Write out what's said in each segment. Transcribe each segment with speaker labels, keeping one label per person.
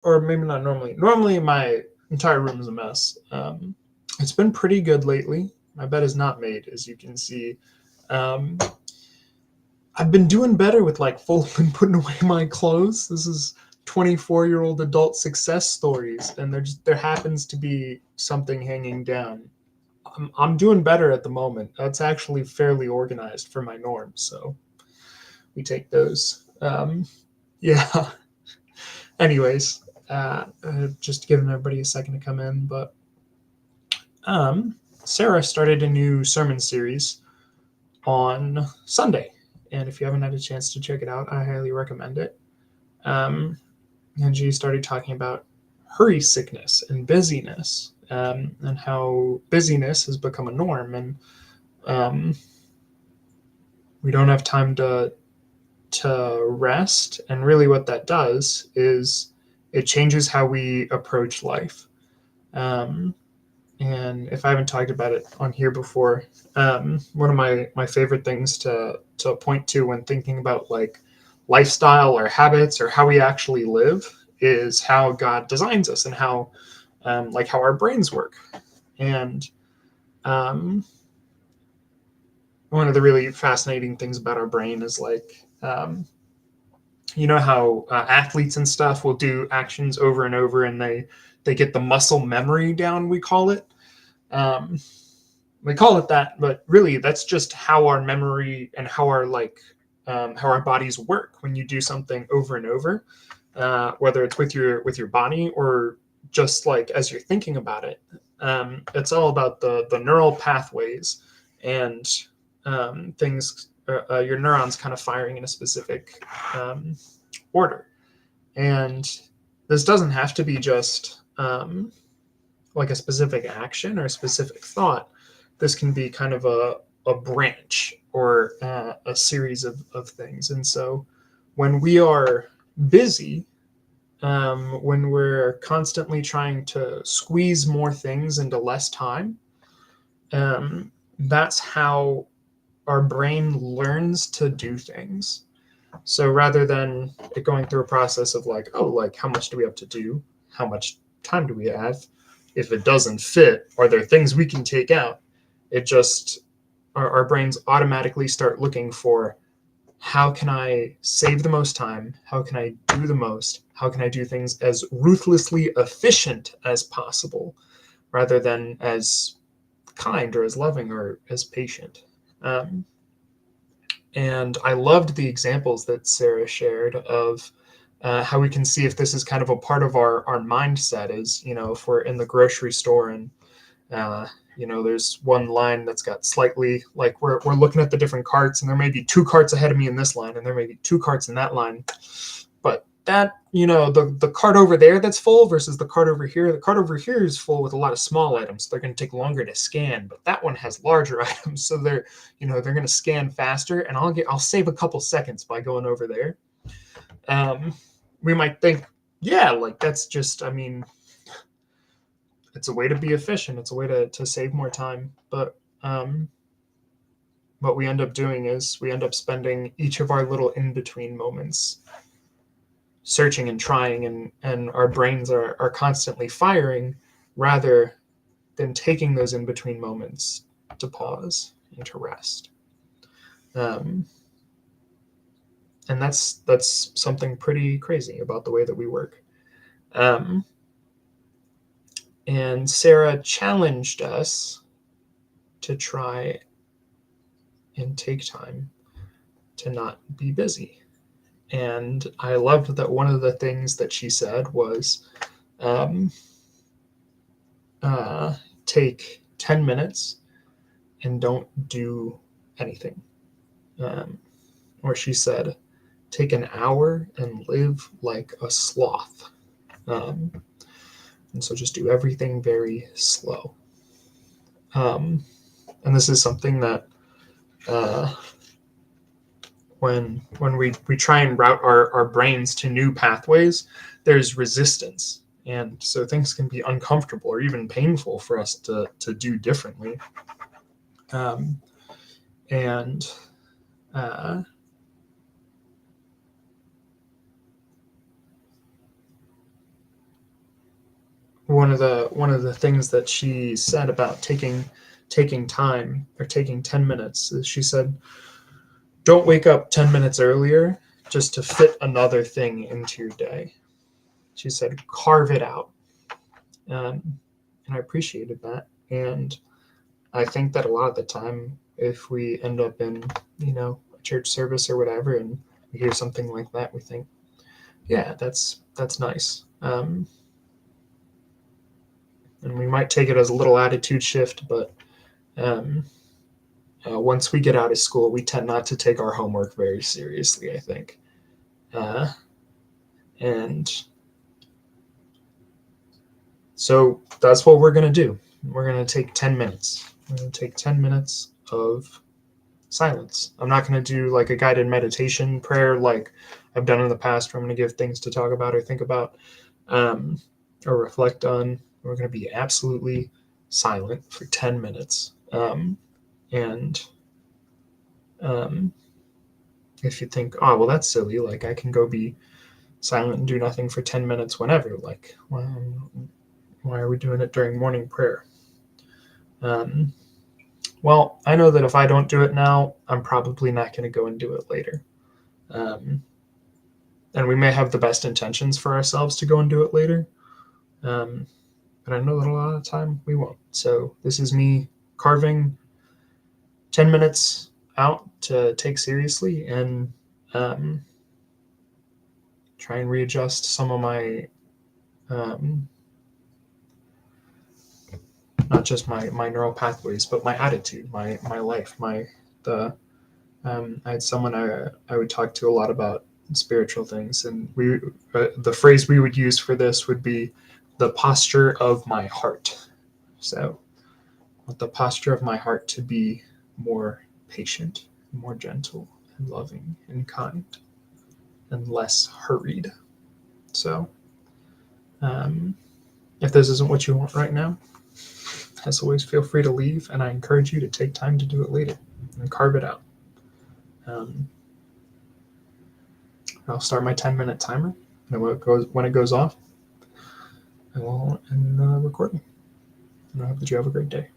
Speaker 1: or maybe not normally. Normally, my entire room is a mess. It's been pretty good lately. My bed is not made, as you can see. Um, I've been doing better with like folding putting away my clothes. This is 24-year-old adult success stories, and there happens to be something hanging down. I'm doing better at the moment. That's actually fairly organized for my norms, so we take those. Yeah. Anyways, just giving everybody a second to come in, but Sarah started a new sermon series on Sunday, and if you haven't had a chance to check it out, I highly recommend it. Um, and she started talking about hurry sickness and busyness, and how busyness has become a norm, and um, we don't have time to rest. And really, what that does is it changes how we approach life. Um, and if I haven't talked about it on here before, one of my favorite things to point to when thinking about like lifestyle or habits or how we actually live is how God designs us and how like how our brains work. And um, one of the really fascinating things about our brain is like you know how athletes and stuff will do actions over and over and they get the muscle memory down, we call it. um, we call it that, but really that's just how our memory and how our bodies work when you do something over and over, whether it's with your body or just like as you're thinking about it. It's all about the neural pathways and things, your neurons kind of firing in a specific order. And this doesn't have to be just like a specific action or a specific thought. This can be kind of a branch or a series of things. And so when we are busy, when we're constantly trying to squeeze more things into less time, that's how our brain learns to do things. So rather than it going through a process of like, oh, like how much do we have to do? How much time do we have? If it doesn't fit, are there things we can take out? It just, our brains automatically start looking for how can I save the most time? How can I do the most? How can I do things as ruthlessly efficient as possible rather than as kind or as loving or as patient? Um, and I loved the examples that Sarah shared of how we can see if this is kind of a part of our mindset is, you know, if we're in the grocery store and uh, you know, there's one line that's got slightly like we're looking at the different carts, and there may be two carts ahead of me in this line, and there may be two carts in that line. But that, you know, the cart over there that's full versus the cart over here. The cart over here is full with a lot of small items. So they're going to take longer to scan, but that one has larger items, so they're, you know, they're going to scan faster, and I'll save a couple seconds by going over there. Um, we might think, yeah, like that's just, I mean, it's a way to be efficient. It's a way to save more time. But what we end up doing is we end up spending each of our little in between moments searching and trying, and our brains are constantly firing rather than taking those in between moments to pause and to rest. Um, and that's something pretty crazy about the way that we work. Um, and Sarah challenged us to try and take time to not be busy. And I loved that one of the things that she said was um, uh, take 10 minutes and don't do anything. Um, or she said, take an hour and live like a sloth. Um, and so just do everything very slow. Um, and this is something that uh, when we try and route our brains to new pathways, there's resistance. And so things can be uncomfortable or even painful for us to do differently. Um, and uh, one of the things that she said about taking time or taking 10 minutes is she said, don't wake up 10 minutes earlier just to fit another thing into your day. She said, carve it out. And I appreciated that. And I think that a lot of the time, if we end up in, a church service or whatever, and we hear something like that, we think, yeah, that's nice. And we might take it as a little attitude shift, but um, once we get out of school, we tend not to take our homework very seriously, I think. Uh, and so that's what we're going to do. We're going to take 10 minutes. We're going to take 10 minutes of silence. I'm not going to do like a guided meditation prayer like I've done in the past where I'm going to give things to talk about or think about um, or reflect on. We're going to be absolutely silent for 10 minutes. And um, if you think, oh, well, that's silly, like I can go be silent and do nothing for 10 minutes whenever, like, why are we doing it during morning prayer? Um, well, I know that if I don't do it now, I'm probably not going to go and do it later. Um, and we may have the best intentions for ourselves to go and do it later. Um, but I know that a lot of the time we won't. So this is me carving 10 minutes out to take seriously and um, try and readjust some of my, um, not just my neural pathways, but my attitude, my life, I had someone I would talk to a lot about spiritual things, and the phrase we would use for this would be the posture of my heart. So, I want the posture of my heart to be more patient, more gentle, and loving, and kind, and less hurried. So, um, if this isn't what you want right now, as always, feel free to leave, and I encourage you to take time to do it later and carve it out. Um, I'll start my 10-minute timer, and when it goes off, I will end the recording. And I hope that you have a great day.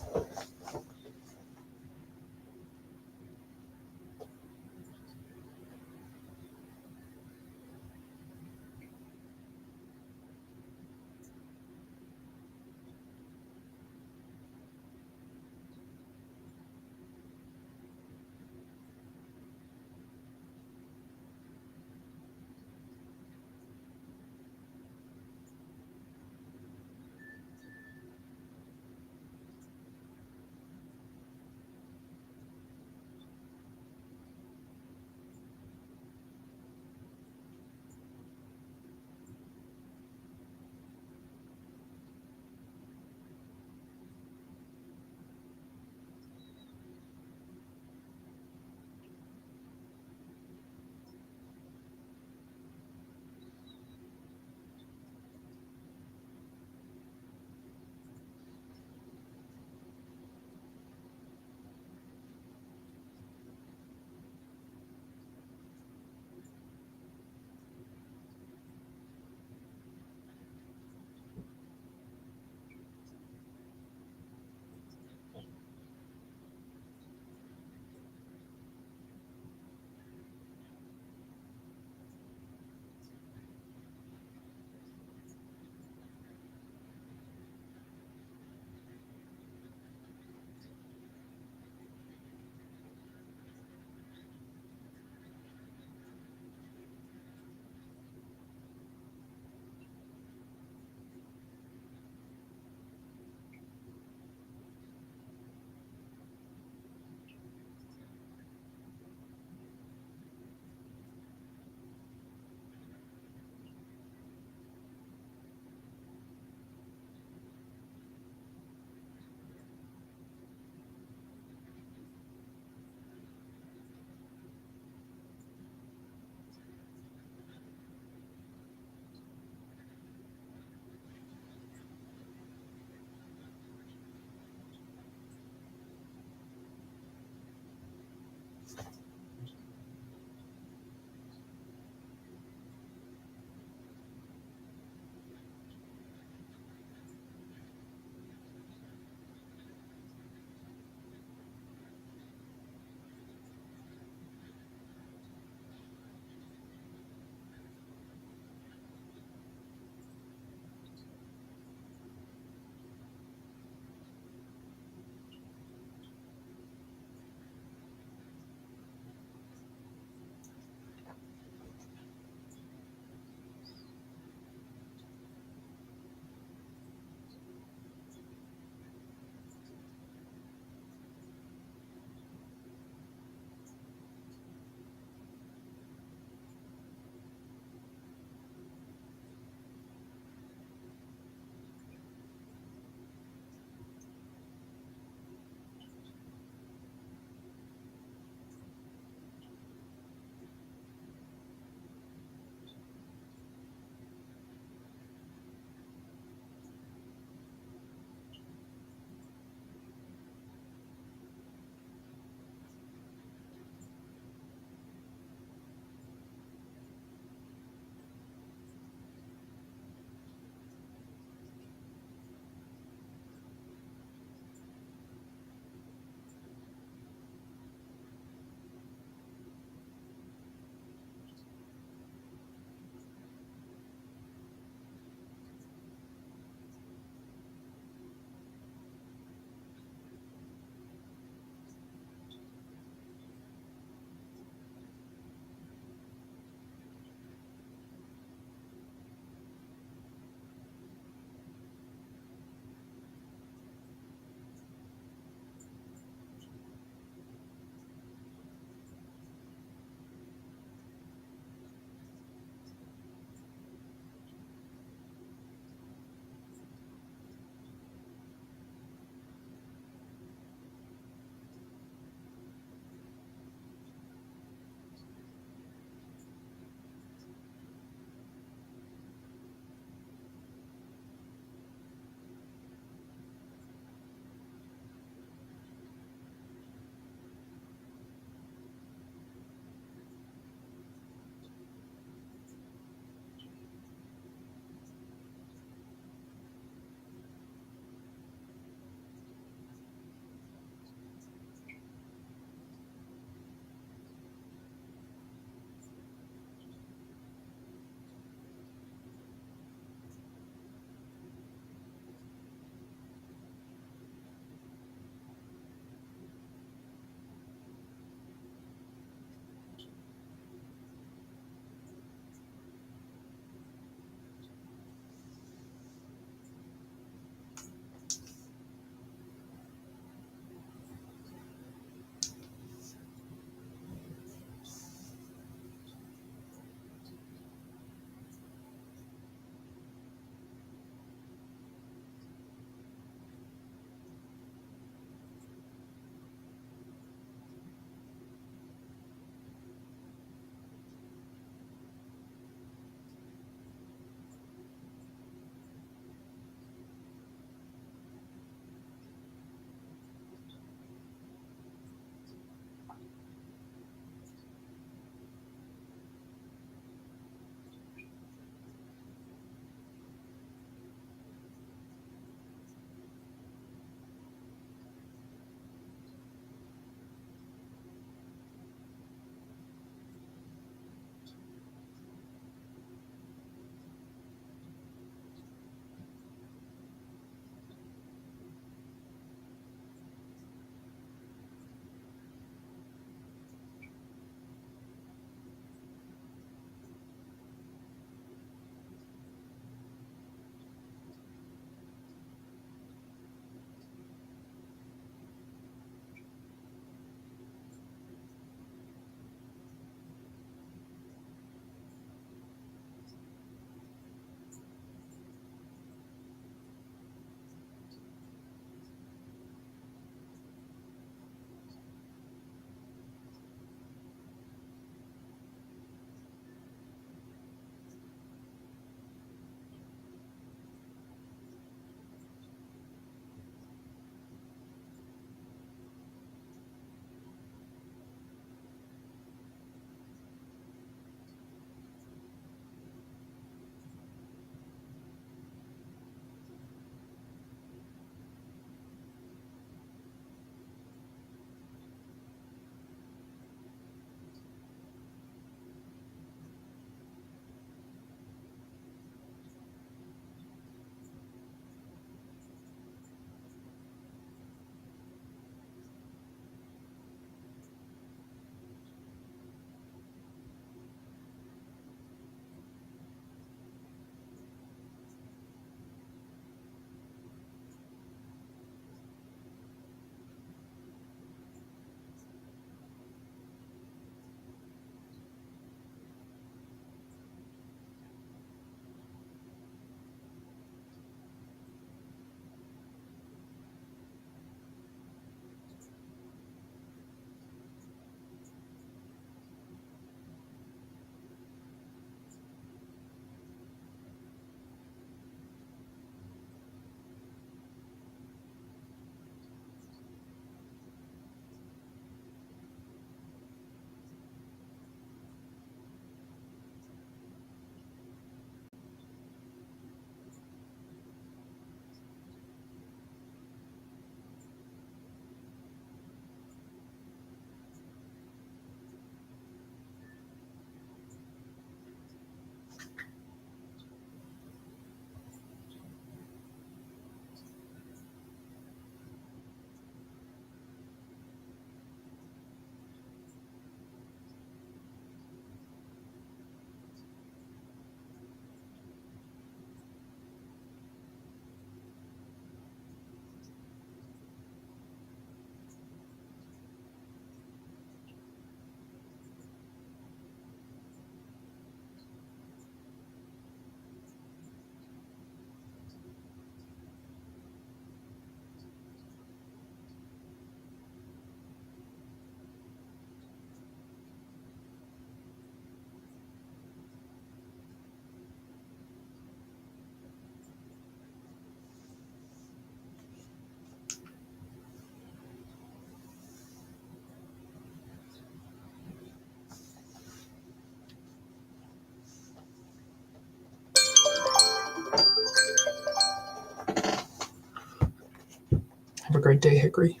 Speaker 1: great day, Hickory.